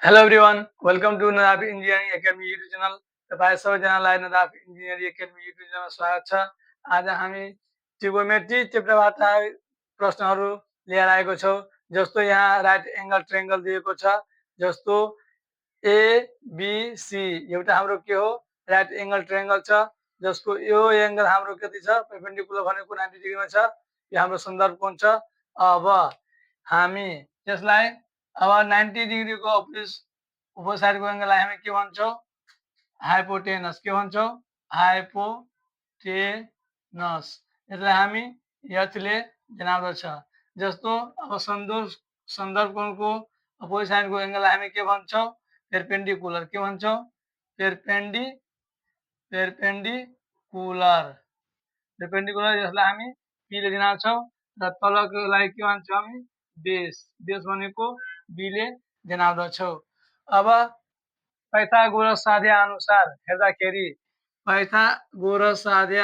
Hello everyone, welcome to Nadaf Engineering Academy YouTube channel. तपाईँ सबैजनालाई Nadaf engineering academy YouTube च्यानलमा स्वागत छ। आज हामी ट्रिगोनोमेट्री च्याप्टरबाट प्रश्नहरू लिएर आएको छौँ। जस्तो यहाँ राइट एङ्गल ट्रायंगल दिएको छ। जस्तो एबिसी एउटा हाम्रो के हो, राइट एङ्गल ट्रायंगल छ। जसको यो एङ्गल हाम्रो कति छ, परपेन्डिकुलर भनेको 90 डिग्रीमा छ। यो हाम्रो सन्दर्भ कोण छ। अब हामी त्यसलाई अब 90 डिग्रीको अपोजिट एङ्गललाई हामी के भन्छौँ, हाइपोटेनस के भन्छौँ, हाइपोटेनस। यसलाई हामी यथले जनाउँदछ। जस्तो अब सन्दर्भ कोणको अपोजिट साइडको एङ्गललाई हामी के भन्छौँ, पेर्पेन्डिकुलर के भन्छौँ, पेर्पेन्डिकुलर यसलाई हामी पीले जनाउँछौँ र तलकोलाई के भन्छौँ हामी, बेस भनेको बीले जनाउँदछौँ। अब पाइथागोरस साध्य अनुसार हेर्दाखेरि पाइथागोरस साध्य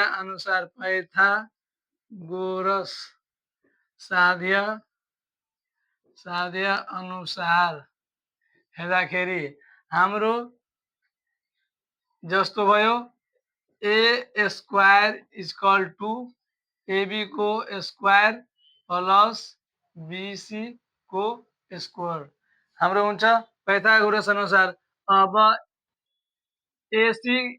अनुसार हेर्दाखेरि हाम्रो जस्तो भयो ए स्क्वायर इक्वल टू एबी को स्क्वायर प्लस बीसी को स्क्वायर हाम्रो हुन्छ पाइथागोरस अनुसार। अब एसी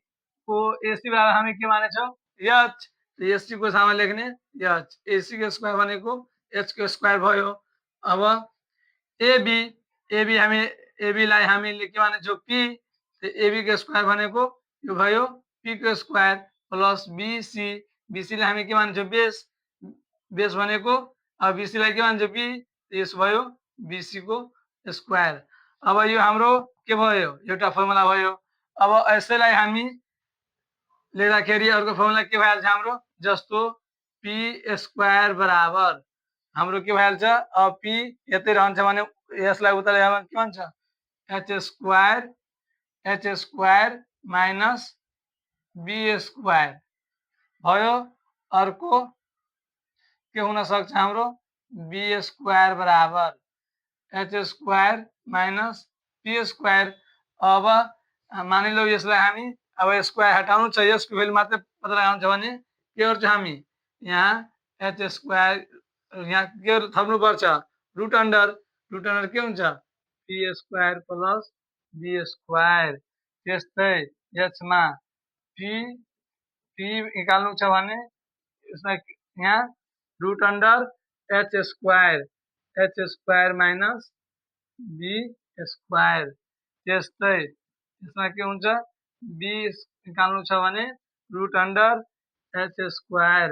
बराबर हामी के मानेछौँ, एच। एसी को ठाउँमा लेख्ने एच, एसी को स्क्वायर भनेको एच को स्क्वायर भयो। अब एबी लाई हामीले के मानेछौँ, पी। एबी को स्क्वायर भनेको यो भयो पी को स्क्वायर प्लस बीसी लाई हामी के मान्छौँ, बेस भनेको। अब बीसी लाई के मान्छौँ, बी। यस भयो बीसी को स्क्वायर। अब यो हाम्रो के भयो, एउटा फर्मुला भयो। अब यसैलाई हामी लेख्दाखेरि अर्को फर्मुला के भइहाल्छ हाम्रो, जस्तो पी स्क्वायर बराबर हाम्रो के भइहाल्छ, अब पी यतै रहन्छ भने यसलाई उता ल्याएर के भन्छ, H square minus B square भयो। अर्को के हुन सक्छ हाम्रो, बी स्क्वायर बराबर H square minus P square. अब मानिलो यसलाई हामी अब स्क्वायर हटाउनु छ, यसको भ्यालु मात्रै पत्ता लगाउनु छ भने के गर्छ हामी, यहाँ एच स्क्वायर यहाँ के थप्नुपर्छ, रुट अन्डर के हुन्छ, P square plus B square. त्यस्तै यसमा पी निकाल्नु छ भने यसलाई यहाँ root under H square minus B square. त्यस्तै यसमा के हुन्छ, बी निकाल्नु छ भने root under H square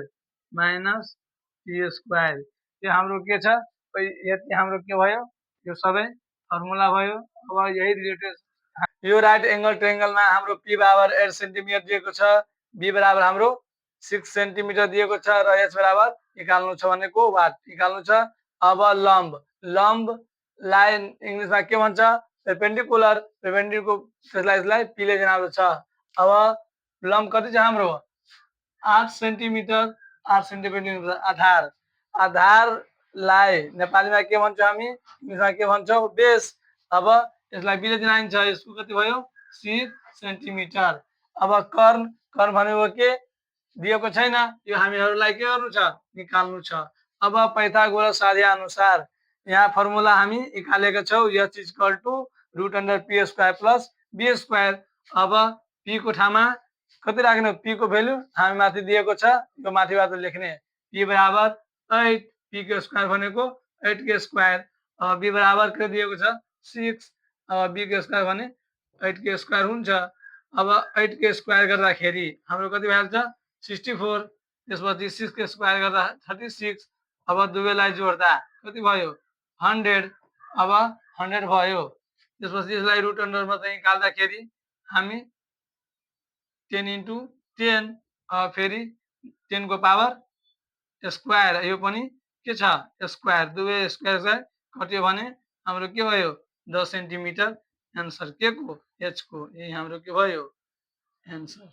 minus B square. यो हाम्रो के छ, यति हाम्रो के भयो, यो सबै फर्मुला भयो। अब यही रिलेटेड यो राइट एङ्गल ट्रायंगलमा हाम्रो पी बराबर 8 सेन्टिमिटर दिएको छ, बी बराबर हाम्रो 6 सेन्टिमिटर दिएको छ र एच बराबर निकाल्नु छ भनेको वाट निकाल्नु छ। अब लम्ब लाइन इङ्ग्लिसमा के भन्छ, पेर्पेन्डिकुलर त्यसलाई पीले जनाउँदछ। अब लम्ब कति छ हाम्रो, 8 सेन्टिमिटर आधारलाई नेपालीमा के भन्छौँ हामी, इङ्ग्लिसमा के भन्छौँ, बेस। अब यसलाई बीले जनाइन्छ, यसको कति भयो, 6 सेन्टिमिटर। अब कर्ण भनेको के दिएको छैन, यो हामीहरूलाई के गर्नु छ, निकाल्नु छ। अब पाइथागोरस साध्य अनुसार यहाँ फर्मुला हामी निकालेका छौँ, H equal to root under P square plus B square. अब पी को ठाउँमा कति राख्ने, पी को भ्यालु हामी माथि दिएको छ, यो माथिबाट लेख्ने, पी बराबर 8, पी को स्क्वायर भनेको 8 के स्क्वायर। अब बी बराबर के दिएको छ, 6। अब बी को स्क्वायर भने 8 के स्क्वायर हुन्छ। अब 8 के स्क्वायर गर्दाखेरि हाम्रो कति भइहाल्छ, 64। त्यसपछि 6 के स्क्वायर गर्दा 36। अब दुवैलाई जोड्दा कति भयो, 100। अब 100 भयो। त्यसपछि यसलाई रुट अन्डरमा चाहिँ निकाल्दाखेरि हामी 10 into 10, फेरि 10 को पावर स्क्वायर, यो पनि के छ, स्क्वायर। दुवै स्क्वायर कट्यो भने हाम्रो के भयो, 10 सेन्टिमिटर। एन्सर के को, एच को, यही हाम्रो के भयो एन्सर।